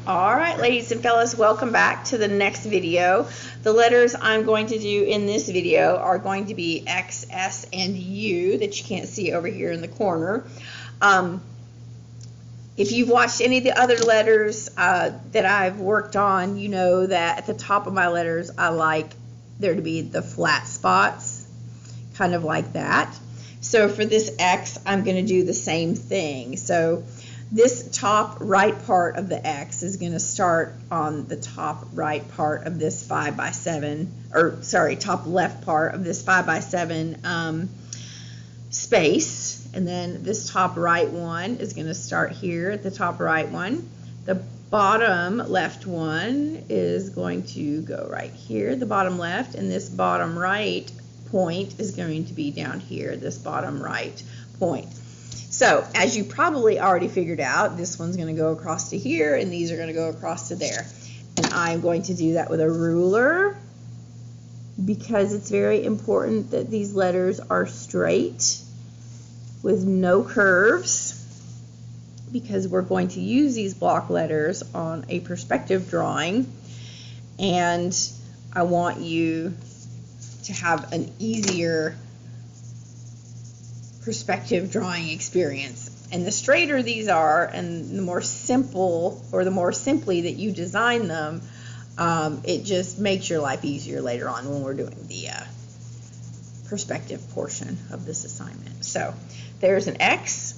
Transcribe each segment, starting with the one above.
All right, ladies and fellas, welcome back to the next video. The letters I'm going to do in this video are going to be X, S, and U that you can't see over here in the corner. If you've watched any of the other letters that I've worked on, you know that at the top of my letters, I like there to be the flat spots, kind of like that. So for this X, I'm going to do the same thing. So this top right part of the X is going to start on the top right part of this 5x7, or sorry, top left part of this 5x7 space. And then this top right one is going to start here at the top right one. The bottom left one is going to go right here, the bottom left, and this bottom right point is going to be down here, this bottom right point. So, as you probably already figured out, this one's going to go across to here, and these are going to go across to there. And I'm going to do that with a ruler because it's very important that these letters are straight with no curves, because we're going to use these block letters on a perspective drawing, and I want you to have an easier perspective drawing experience. And the straighter these are, and the more simple, or the more simply that you design them, it just makes your life easier later on when we're doing the perspective portion of this assignment. So there's an X.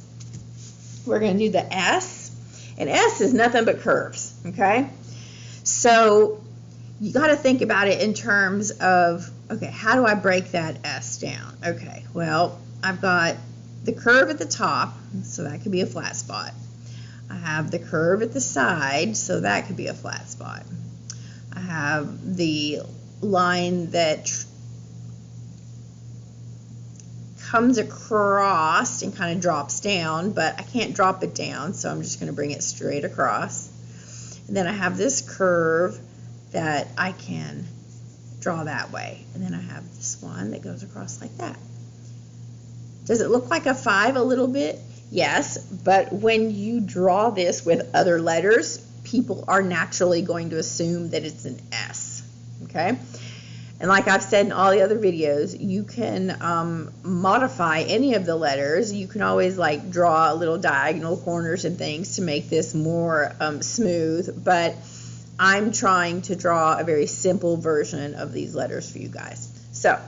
We're going to do the S, and S is nothing but curves, okay? So you got to think about it in terms of, okay, how do I break that S down? Okay, well, I've got the curve at the top, so that could be a flat spot. I have the curve at the side, so that could be a flat spot. I have the line that comes across and kind of drops down, but I can't drop it down, so I'm just going to bring it straight across. And then I have this curve that I can draw that way. And then I have this one that goes across like that. Does it look like a 5 a little bit? Yes, but when you draw this with other letters, people are naturally going to assume that it's an S, okay? And like I've said in all the other videos, you can modify any of the letters. You can always like draw little diagonal corners and things to make this more smooth, but I'm trying to draw a very simple version of these letters for you guys. So,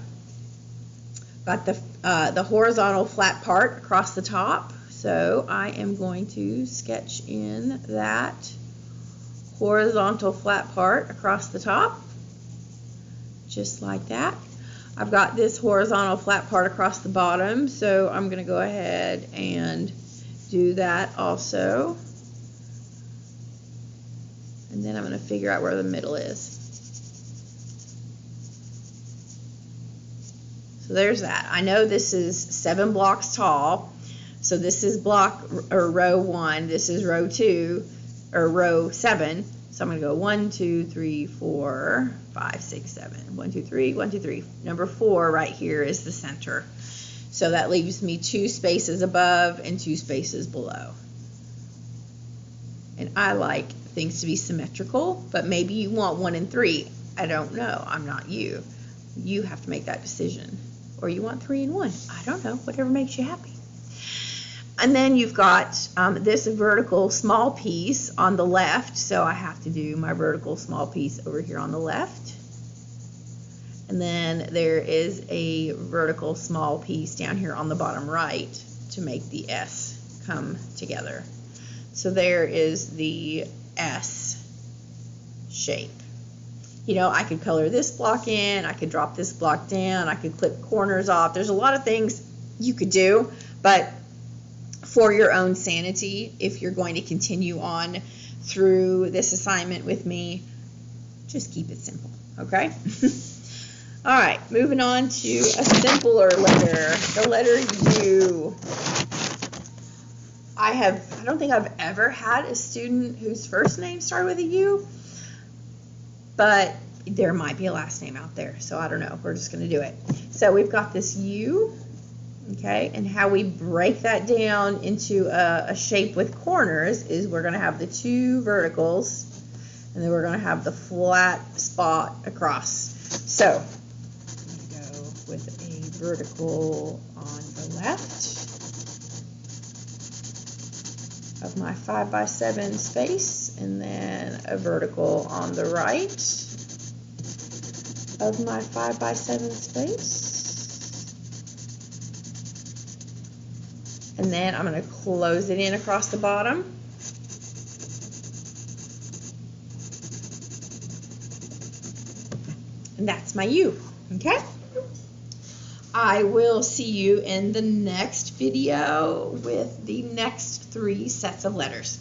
got the horizontal flat part across the top, so I am going to sketch in that horizontal flat part across the top, just like that. I've got this horizontal flat part across the bottom, so I'm going to go ahead and do that also. And then I'm going to figure out where the middle is. So there's that. I know this is 7 blocks tall, so this is block or row 1, this is row 2 or row 7. So I'm going to go 1, 2, 3, 4, 5, 6, 7. 1, 2, 3, 1, 2, 3. Number 4 right here is the center. So that leaves me 2 spaces above and 2 spaces below. And I like things to be symmetrical, but maybe you want 1 and 3. I don't know. I'm not you. You have to make that decision. Or you want 3 and 1. I don't know. Whatever makes you happy. And then you've got this vertical small piece on the left, so I have to do my vertical small piece over here on the left. And then there is a vertical small piece down here on the bottom right to make the S come together. So there is the S shape. You know, I could color this block in, I could drop this block down, I could clip corners off. There's a lot of things you could do, but for your own sanity, if you're going to continue on through this assignment with me, just keep it simple, okay? All right, moving on to a simpler letter, the letter U. I don't think I've ever had a student whose first name started with a U, but there might be a last name out there, so I don't know. We're just going to do it. So we've got this U. Okay, and how we break that down into a shape with corners is we're going to have the two verticals, and then we're going to have the flat spot across. So I'm going to go with a vertical on the left of my 5x7 space, and then a vertical on the right of my 5x7 space. And then I'm going to close it in across the bottom. And that's my U, okay? I will see you in the next video with the next 3 sets of letters.